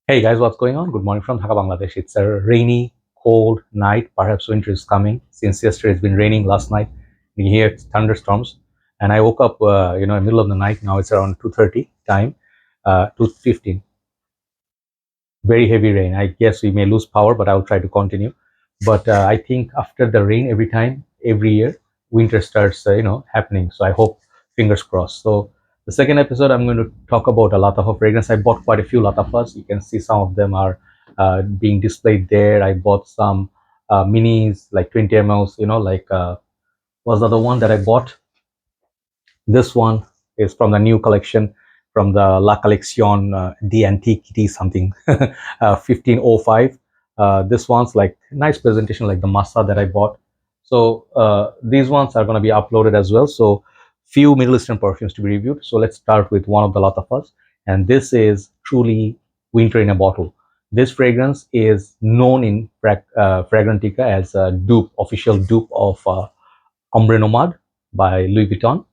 Hey guys, what's going on? Good morning from Dhaka, Bangladesh. It's a rainy, cold night. Perhaps winter is coming. Since yesterday it's been raining. Last night we hear thunderstorms, and I woke up, in the middle of the night. Now it's around 2:30 time, 2:15. Very heavy rain. I guess we may lose power, but I'll try to continue. But I think after the rain, every time, every year, winter starts, happening. So I hope, fingers crossed. So the second episode, I'm going to talk about a Lattafa fragrance. I bought quite a few Lattafas. You can see some of them are being displayed there. I bought some minis, like 20 mls, was the other one that I bought. This one is from the new collection, from the La Collection d'Antiquité something, 1505. This one's like nice presentation, like the Massa that I bought. So these ones are going to be uploaded as well. So few Middle Eastern perfumes to be reviewed. So let's start with one of the Lattafas, and this is truly winter in a bottle. This fragrance is known in Fragrantica as a dupe, official dupe of Ombre Nomade by Louis Vuitton.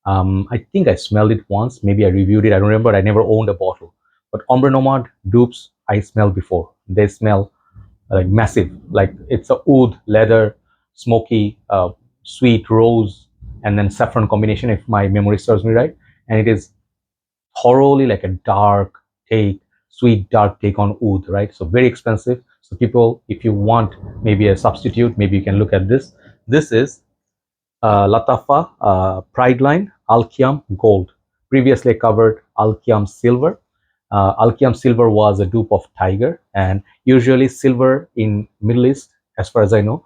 I think I smelled it once. Maybe I reviewed it. I don't remember. I never owned a bottle. But Ombre Nomade dupes I smelled before. They smell like massive. Like it's a oud, leather, smoky, sweet rose, and then saffron combination, if my memory serves me right. And it is thoroughly like a dark take, sweet dark take on oud, right? So very expensive. So people, if you want maybe a substitute, maybe you can look at this. This is Lattafa Pride line Al-Qiam Gold. Previously covered Al-Qiam Silver. Al-Qiam Silver was a dupe of Tiger, and usually silver in Middle East, as far as I know,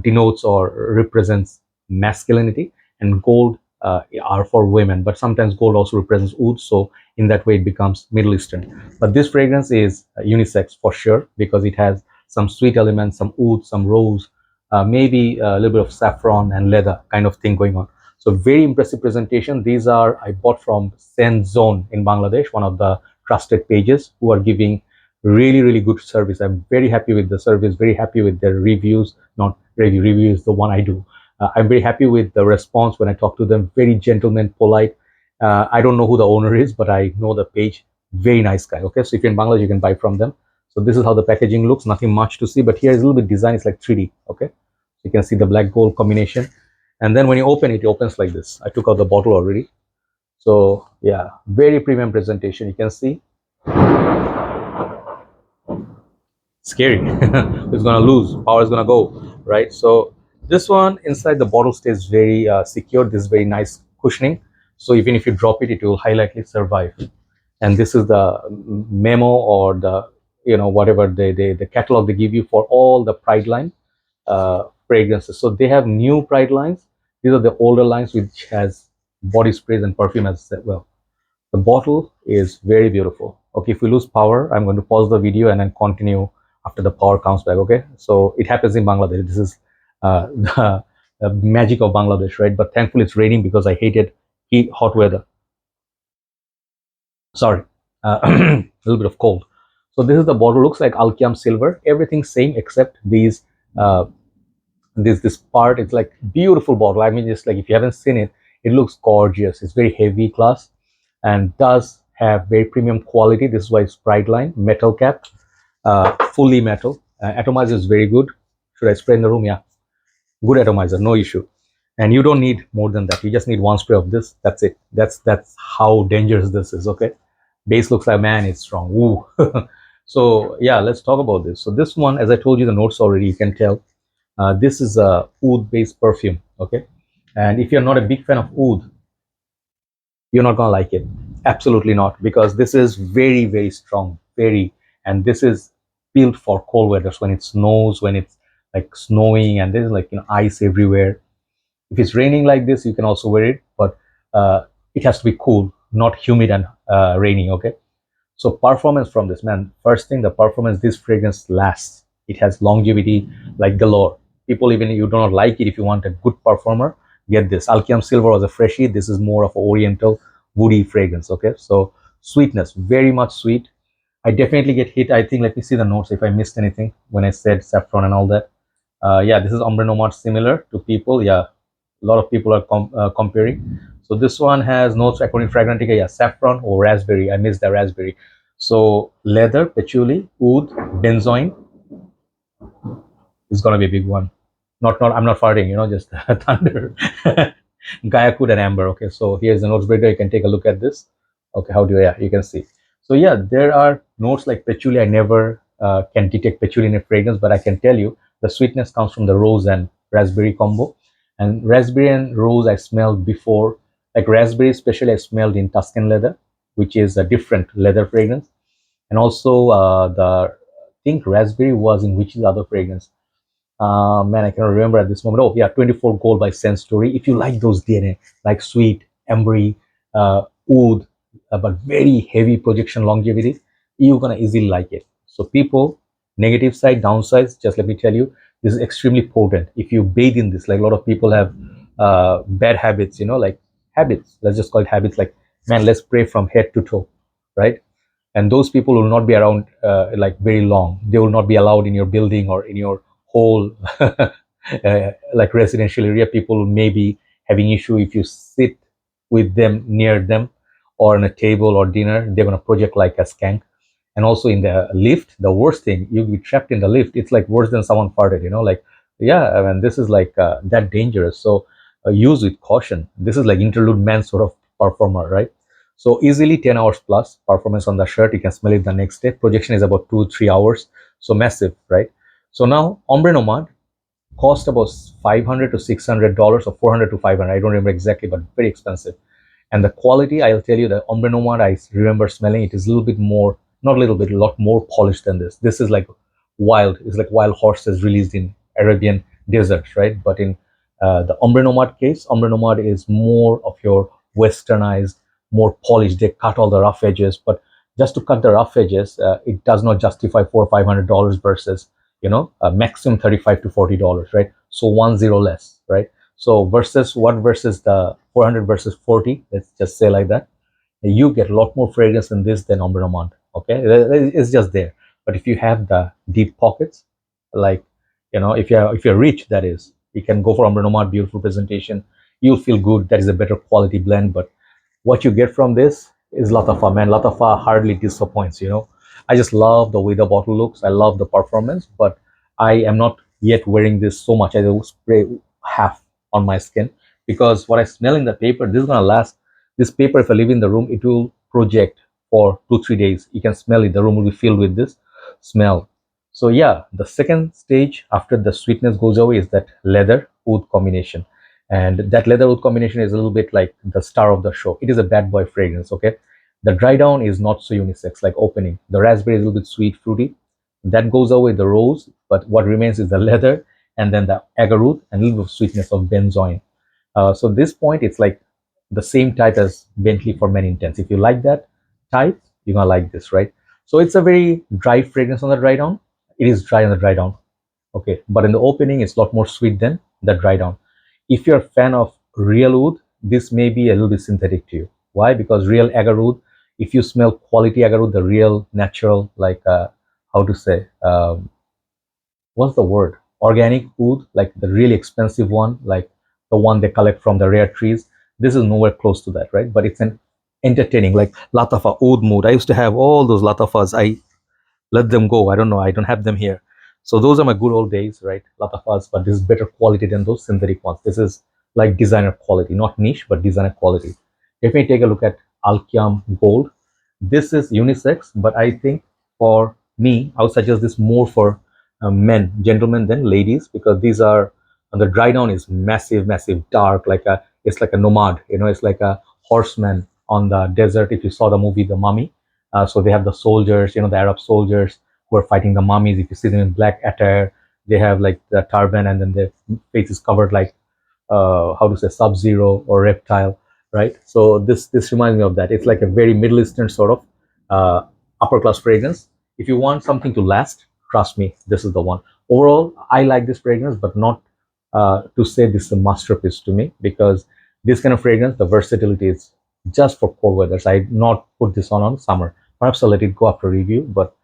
denotes or represents masculinity, and gold are for women. But sometimes gold also represents oud, so in that way it becomes Middle Eastern. But this fragrance is unisex for sure, because it has some sweet elements, some oud, some rose, maybe a little bit of saffron and leather kind of thing going on. So very impressive presentation. These are I bought from Send Zone in Bangladesh, one of the trusted pages who are giving really good service. I'm very happy with the service, very happy with their reviews. Not review is the one I do. I'm very happy with the response when I talk to them. Very gentleman, polite. I don't know who the owner is, but I know the page. Very nice guy. Okay, so if you're in Bangladesh, you can buy from them. So this is how the packaging looks. Nothing much to see, but here is a little bit design. It's like 3D. Okay, you can see the black gold combination, and then when you open it, it opens like this. I took out the bottle already. So yeah, very premium presentation. You can see, scary. It's gonna lose power, is gonna go, right? So this one inside the bottle stays very secure. This is very nice cushioning, so even if you drop it, it will highly likely survive. And this is the memo, or the whatever the catalog they give you for all the Pride line fragrances. So they have new Pride lines. These are the older lines, which has body sprays and perfume as well. The bottle is very beautiful. Okay, if we lose power, I'm going to pause the video and then continue after the power comes back. Okay, so it happens in Bangladesh. This is the magic of Bangladesh, right? But thankfully it's raining, because I hated hot weather. Sorry, a little bit of cold. So this is the bottle. Looks like Al-Qiam silver. Everything same except these this part. It's like beautiful bottle. I mean, just like, if you haven't seen it, it looks gorgeous. It's very heavy class and does have very premium quality. This is why it's Pride line. Metal cap, fully metal. Atomizer is very good. Should I spray in the room? Yeah, good atomizer, no issue. And you don't need more than that. You just need one spray of this. That's it. That's how dangerous this is. Okay, base looks like, man, it's strong. Ooh. So yeah, let's talk about this. So this one, as I told you the notes already, you can tell this is a oud based perfume. Okay, and if you're not a big fan of oud, you're not gonna like it. Absolutely not, because this is very strong, very. And this is built for cold weathers, when it snows, when it's like snowing and there's like ice everywhere. If it's raining like this, you can also wear it, but it has to be cool, not humid and rainy. Okay, so performance from this, man. First thing, the performance. This fragrance lasts. It has longevity like galore. People, even if you do not like it, if you want a good performer, get this. Al-Qiam silver was a freshie. This is more of an oriental woody fragrance. Okay, so sweetness, very much sweet. I definitely get hit. I think, let me see the notes if I missed anything when I said saffron and all that. Yeah, this is Ombre Nomade, similar to people. Yeah, a lot of people are comparing. So this one has notes according to Fragrantica. Yeah, saffron or raspberry. I missed the raspberry. So leather, patchouli, oud, benzoin is gonna be a big one. Not I'm not farting, just thunder. Gaiakud and amber. Okay, so here's the notes breaker. You can take a look at this. Okay, how do you, yeah, you can see. So yeah, there are notes like patchouli. I never can detect patchouli in a fragrance, but I can tell you the sweetness comes from the rose and raspberry combo. And raspberry and rose I smelled before, like raspberry especially I smelled in Tuscan leather, which is a different leather fragrance. And also the I think raspberry was in which is the other fragrance. Man, I cannot remember at this moment. Oh, yeah, 24 Gold by Sense Story. If you like those DNA, like sweet, ambery, oud, but very heavy projection longevity, you're gonna easily like it. So people, negative side, downsides, just let me tell you, this is extremely potent. If you bathe in this, like a lot of people have bad habits, like habits, let's just call it habits, like, man, let's pray from head to toe, right? And those people will not be around like very long. They will not be allowed in your building or in your whole like residential area. People may be having issue if you sit with them, near them, or on a table or dinner. They're going to project like a skank. And also in the lift, the worst thing, you'll be trapped in the lift. It's like worse than someone farted, like, yeah, I mean, this is like that dangerous. So use with caution. This is like interlude man sort of performer, right? So easily 10 hours plus performance on the shirt. You can smell it the next day. Projection is about 2-3 hours. So massive, right? So now Ombre Nomade cost about $500 to $600 or $400 to $500. I don't remember exactly, but very expensive. And the quality, I'll tell you, the Ombre Nomade, I remember smelling it is a little bit more, not a little bit, a lot more polished than this. This is like wild. It's like wild horses released in Arabian deserts, right? But in the Ombre Nomade case, Ombre Nomade is more of your westernized, more polished. They cut all the rough edges, but just to cut the rough edges, it does not justify $400 or $500 versus maximum $35 to $40, right? So 10 less, right? So versus what, versus the 400 versus 40, let's just say like that, you get a lot more fragrance in this than Ombre Nomade. Okay, it's just there. But if you have the deep pockets, like, if you're rich, that is, you can go for Ombre Nomade. Beautiful presentation, you'll feel good. That is a better quality blend. But what you get from this is Lattafa, man. Lattafa hardly disappoints. I just love the way the bottle looks. I love the performance, but I am not yet wearing this so much. I will spray half on my skin because what I smell in the paper, this is gonna last. This paper, if I leave in the room, it will project for 2-3 days. You can smell it. The room will be filled with this smell. So yeah, the second stage after the sweetness goes away is that leather oud combination. And that leather oud combination is a little bit like the star of the show. It is a bad boy fragrance, okay? The dry down is not so unisex, like opening. The raspberry is a little bit sweet, fruity. That goes away, the rose, but what remains is the leather and then the agarwood and a little bit of sweetness of benzoin. So this point, it's like the same type as Bentley for Men Intense. If you like that type, you're gonna like this, right? So it's a very dry fragrance on the dry down. It is dry on the dry down, okay? But in the opening, it's a lot more sweet than the dry down. If you're a fan of real oud, this may be a little bit synthetic to you. Why? Because real agarwood, if you smell quality agarwood, the real natural, like how to say, what's the word? Organic oud, like the really expensive one, like the one they collect from the rare trees. This is nowhere close to that, right? But it's an entertaining, like Lattafa, oud mood. I used to have all those Lattafas. I let them go. I don't know. I don't have them here. So those are my good old days, right? Lattafas, but this is better quality than those synthetic ones. This is like designer quality, not niche, but designer quality. If we take a look at Al-Qiam Gold, this is unisex, but I think for me, I would suggest this more for men, gentlemen than ladies, because these are, the dry down is massive, massive, dark, it's like a nomad, it's like a horseman on the desert. If you saw the movie The Mummy, so they have the soldiers, the Arab soldiers who are fighting the mummies. If you see them in black attire, they have like the turban and then their face is covered like how to say, Sub-Zero or Reptile, right? So this reminds me of that. It's like a very Middle Eastern sort of upper class fragrance. If you want something to last, trust me, this is the one. Overall, I like this fragrance, but not to say this is a masterpiece to me, because this kind of fragrance, the versatility is just for cold weather. So I not put this on summer. Perhaps I'll let it go after review, but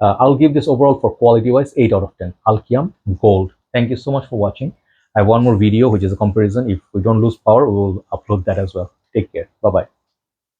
I'll give this overall for quality wise 8 out of 10. Al-Qiam Gold. Thank you so much for watching. I have one more video which is a comparison. If we don't lose power, we will upload that as well. Take care. Bye bye.